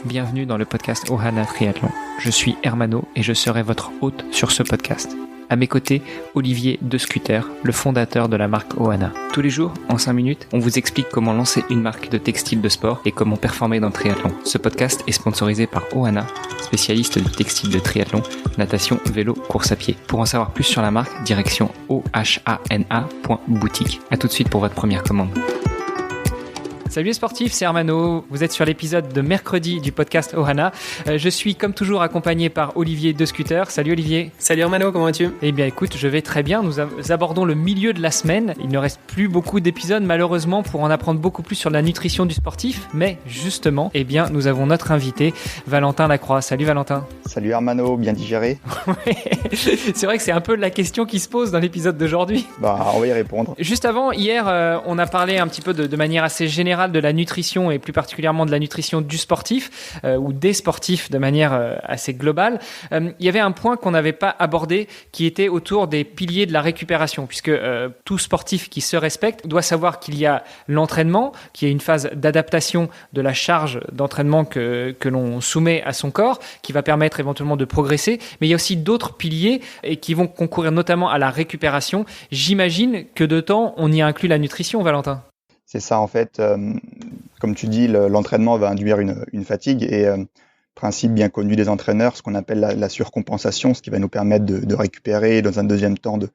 bienvenue dans le podcast Ohana Triathlon. Je suis Hermano et je serai votre hôte sur ce podcast. À mes côtés, Olivier De Scuter, le fondateur de la marque Ohana. Tous les jours, en 5 minutes, on vous explique comment lancer une marque de textile de sport et comment performer dans le triathlon. Ce podcast est sponsorisé par Ohana, spécialiste du textile de triathlon, natation, vélo, course à pied. Pour en savoir plus sur la marque, direction ohana.boutique. À tout de suite pour votre première commande. Salut les sportifs, c'est Hermano. Vous êtes sur l'épisode de mercredi du podcast Ohana. Je suis comme toujours accompagné par Olivier De Scuter. Salut Olivier. Salut Hermano, comment vas-tu ? Eh bien écoute, je vais très bien. Nous abordons le milieu de la semaine. Il ne reste plus beaucoup d'épisodes malheureusement pour en apprendre beaucoup plus sur la nutrition du sportif. Mais justement, eh bien, nous avons notre invité, Valentin Lacroix. Salut Valentin. Salut Hermano, bien digéré ? C'est vrai que c'est un peu la question qui se pose dans l'épisode d'aujourd'hui. On va y répondre. Juste avant, hier, on a parlé un petit peu de manière assez générale de la nutrition et plus particulièrement de la nutrition du sportif ou des sportifs de manière assez globale. Il y avait un point qu'on n'avait pas abordé qui était autour des piliers de la récupération puisque tout sportif qui se respecte doit savoir qu'il y a l'entraînement, qui est une phase d'adaptation de la charge d'entraînement que l'on soumet à son corps, qui va permettre éventuellement de progresser, mais il y a aussi d'autres piliers et qui vont concourir notamment à la récupération. J'imagine que de temps, on y inclut la nutrition, Valentin. C'est ça en fait, comme tu dis, l'entraînement va induire une fatigue et principe bien connu des entraîneurs, ce qu'on appelle la surcompensation, ce qui va nous permettre de récupérer et dans un deuxième temps de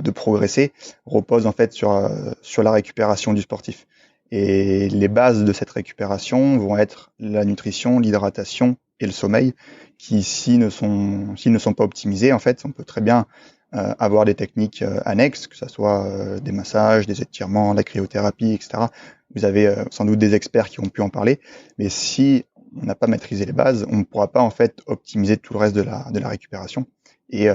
progresser, repose en fait sur la récupération du sportif. Et les bases de cette récupération vont être la nutrition, l'hydratation et le sommeil, qui s'ils ne sont pas optimisés, en fait, on peut très bien avoir des techniques annexes, que ce soit des massages, des étirements, la cryothérapie, etc. Vous avez sans doute des experts qui ont pu en parler, mais si on n'a pas maîtrisé les bases, on ne pourra pas en fait optimiser tout le reste de la récupération et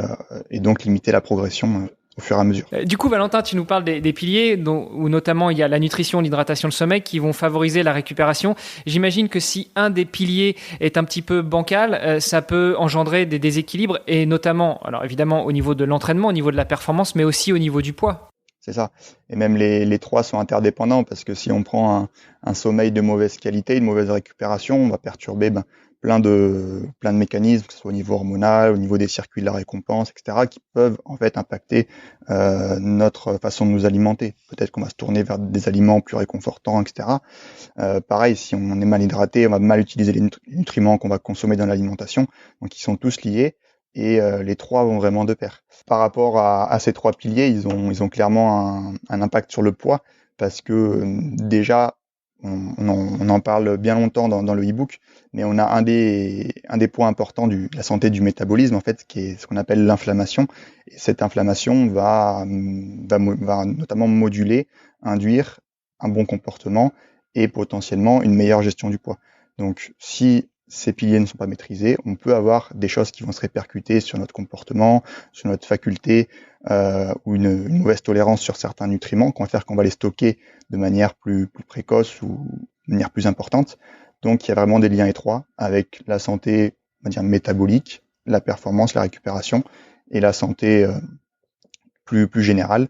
donc limiter la progression au fur et à mesure. Du coup, Valentin, tu nous parles des piliers où notamment il y a la nutrition, l'hydratation, le sommeil qui vont favoriser la récupération. J'imagine que si un des piliers est un petit peu bancal, ça peut engendrer des déséquilibres et notamment, alors évidemment au niveau de l'entraînement, au niveau de la performance, mais aussi au niveau du poids. C'est ça. Et même les trois sont interdépendants parce que si on prend un sommeil de mauvaise qualité, une mauvaise récupération, on va perturber plein de mécanismes, que ce soit au niveau hormonal, au niveau des circuits de la récompense, etc., qui peuvent en fait impacter notre façon de nous alimenter. Peut-être qu'on va se tourner vers des aliments plus réconfortants, etc. Pareil, si on est mal hydraté, on va mal utiliser les nutriments qu'on va consommer dans l'alimentation. Donc ils sont tous liés. Et les trois vont vraiment de pair. Par rapport à ces trois piliers, ils ont clairement un impact sur le poids parce que déjà, on en parle bien longtemps dans le e-book, mais on a un des points importants de la santé du métabolisme, en fait, qui est ce qu'on appelle l'inflammation. Et cette inflammation va notamment moduler, induire un bon comportement et potentiellement une meilleure gestion du poids. Donc, si ces piliers ne sont pas maîtrisés, on peut avoir des choses qui vont se répercuter sur notre comportement, sur notre faculté ou une mauvaise tolérance sur certains nutriments qui vont faire qu'on va les stocker de manière plus précoce ou de manière plus importante. Donc il y a vraiment des liens étroits avec la santé, on va dire métabolique, la performance, la récupération et la santé plus générale,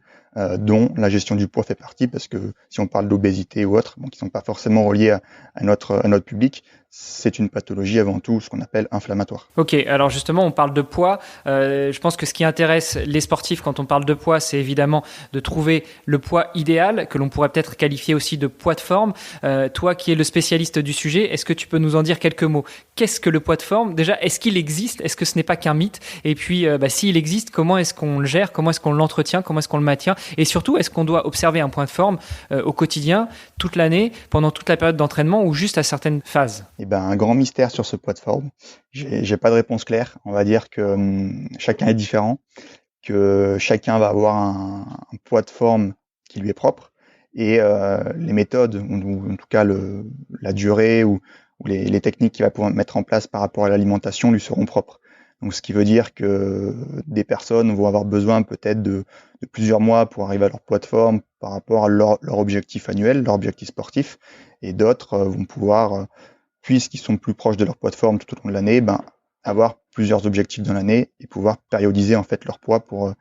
dont la gestion du poids fait partie, parce que si on parle d'obésité ou autre, qui ne sont pas forcément reliés à notre public, c'est une pathologie avant tout, ce qu'on appelle inflammatoire. Ok, alors justement, on parle de poids. Je pense que ce qui intéresse les sportifs quand on parle de poids, c'est évidemment de trouver le poids idéal, que l'on pourrait peut-être qualifier aussi de poids de forme. Toi qui es le spécialiste du sujet, est-ce que tu peux nous en dire quelques mots ? Qu'est-ce que le poids de forme ? Déjà, est-ce qu'il existe ? Est-ce que ce n'est pas qu'un mythe ? Et puis, s'il existe, comment est-ce qu'on le gère ? Comment est-ce qu'on l'entretient ? Comment est-ce qu'on le maintient ? Et surtout, est-ce qu'on doit observer un point de forme au quotidien, toute l'année, pendant toute la période d'entraînement ou juste à certaines phases ? Un grand mystère sur ce poids de forme. J'ai pas de réponse claire. On va dire que chacun est différent, que chacun va avoir un poids de forme qui lui est propre et les méthodes, ou en tout cas la durée ou les techniques qu'il va pouvoir mettre en place par rapport à l'alimentation lui seront propres. Donc, ce qui veut dire que des personnes vont avoir besoin peut-être de plusieurs mois pour arriver à leur poids de forme par rapport à leur objectif annuel, leur objectif sportif, et d'autres vont pouvoir, puisqu'ils sont plus proches de leur poids de forme tout au long de l'année, avoir plusieurs objectifs dans l'année et pouvoir périodiser en fait leur poids pour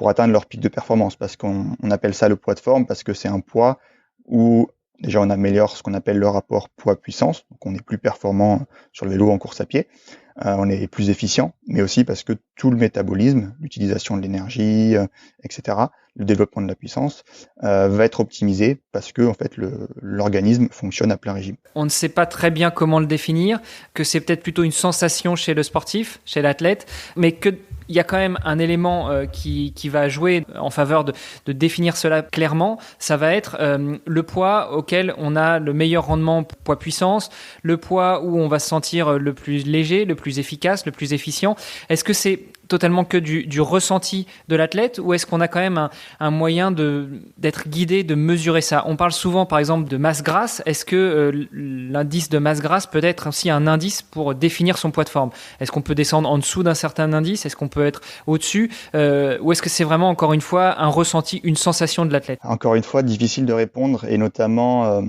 atteindre leur pic de performance. Parce qu'on appelle ça le poids de forme parce que c'est un poids où Déjà, on améliore ce qu'on appelle le rapport poids-puissance, donc on est plus performant sur le vélo en course à pied, on est plus efficient, mais aussi parce que tout le métabolisme, l'utilisation de l'énergie, etc., le développement de la puissance va être optimisé parce que en fait l'organisme fonctionne à plein régime. On ne sait pas très bien comment le définir, que c'est peut-être plutôt une sensation chez le sportif, chez l'athlète, mais qu'il y a quand même un élément qui va jouer en faveur de définir cela clairement. Ça va être le poids auquel on a le meilleur rendement poids-puissance, le poids où on va se sentir le plus léger, le plus efficace, le plus efficient. Est-ce que c'est totalement que du ressenti de l'athlète ou est-ce qu'on a quand même un moyen d'être guidé, de mesurer ça? On parle souvent par exemple de masse grasse. Est-ce que l'indice de masse grasse peut être aussi un indice pour définir son poids de forme? Est-ce qu'on peut descendre en dessous d'un certain indice? Est-ce qu'on peut être au-dessus? Ou est-ce que c'est vraiment encore une fois un ressenti, une sensation de l'athlète? Encore une fois, difficile de répondre et notamment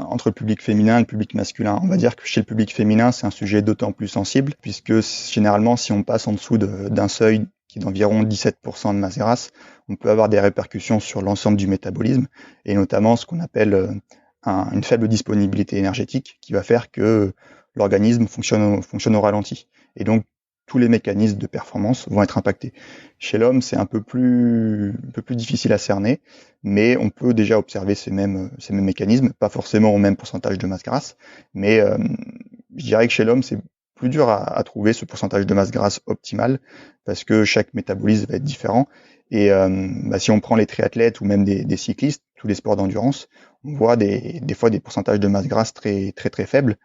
entre le public féminin et le public masculin. On va dire que chez le public féminin, c'est un sujet d'autant plus sensible puisque généralement si on passe en dessous d'un seuil qui est d'environ 17% de masse grasse, on peut avoir des répercussions sur l'ensemble du métabolisme et notamment ce qu'on appelle une faible disponibilité énergétique qui va faire que l'organisme fonctionne au ralenti. Et donc, tous les mécanismes de performance vont être impactés. Chez l'homme, c'est un peu plus difficile à cerner, mais on peut déjà observer ces mêmes mécanismes, pas forcément au même pourcentage de masse grasse, mais je dirais que chez l'homme, c'est plus dur à trouver ce pourcentage de masse grasse optimal parce que chaque métabolisme va être différent. Et si on prend les triathlètes ou même des cyclistes, tous les sports d'endurance, on voit des fois des pourcentages de masse grasse très très très faibles,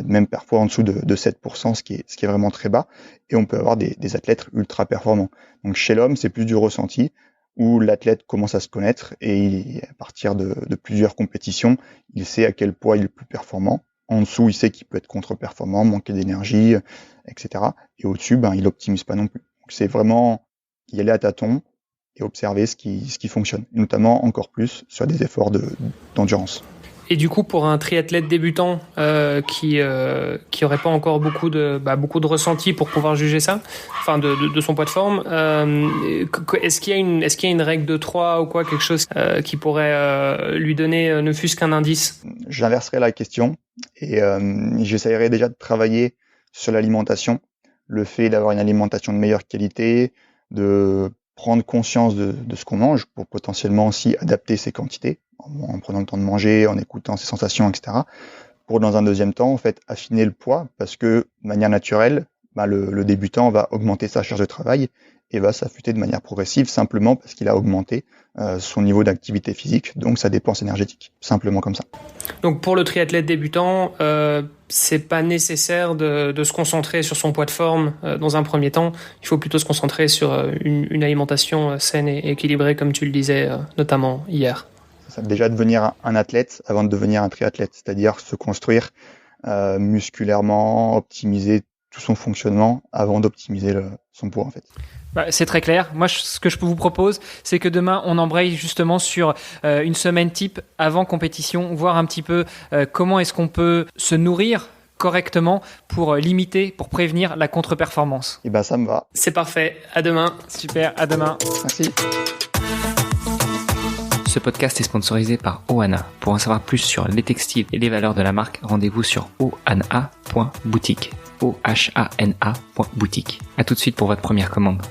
même parfois en dessous de 7%, ce qui est vraiment très bas. Et on peut avoir des athlètes ultra performants. Donc chez l'homme, c'est plus du ressenti où l'athlète commence à se connaître et à partir de plusieurs compétitions, il sait à quel poids il est le plus performant. En dessous, il sait qu'il peut être contre-performant, manquer d'énergie, etc. Et au-dessus, il optimise pas non plus. Donc c'est vraiment y aller à tâtons et observer ce qui fonctionne, et notamment encore plus sur des efforts d'endurance. Et du coup, pour un triathlète débutant qui aurait pas encore beaucoup de ressenti pour pouvoir juger ça, enfin de son poids de forme, est-ce qu'il y a une règle de 3 ou quoi, quelque chose qui pourrait lui donner ne fût-ce qu'un indice? J'inverserai la question et j'essayerai déjà de travailler sur l'alimentation, le fait d'avoir une alimentation de meilleure qualité, de prendre conscience de ce qu'on mange pour potentiellement aussi adapter ses quantités en prenant le temps de manger, en écoutant ses sensations, etc. Pour dans un deuxième temps, en fait, affiner le poids parce que de manière naturelle, le débutant va augmenter sa charge de travail et va s'affûter de manière progressive simplement parce qu'il a augmenté son niveau d'activité physique, donc sa dépense énergétique, simplement comme ça. Donc pour le triathlète débutant, c'est pas nécessaire de se concentrer sur son poids de forme dans un premier temps. Il faut plutôt se concentrer sur une alimentation saine et équilibrée, comme tu le disais notamment hier. Ça veut déjà devenir un athlète avant de devenir un triathlète, c'est-à-dire se construire musculairement, optimiser tout son fonctionnement avant d'optimiser son poids en fait. C'est très clair. Moi, ce que je vous propose, c'est que demain, on embraye justement sur une semaine type avant compétition, voir un petit peu comment est-ce qu'on peut se nourrir correctement pour limiter, pour prévenir la contre-performance. Et ça me va. C'est parfait. À demain. Super, à demain. Merci. Ce podcast est sponsorisé par Ohana. Pour en savoir plus sur les textiles et les valeurs de la marque, rendez-vous sur ohana.boutique. ohana.boutique. À tout de suite pour votre première commande.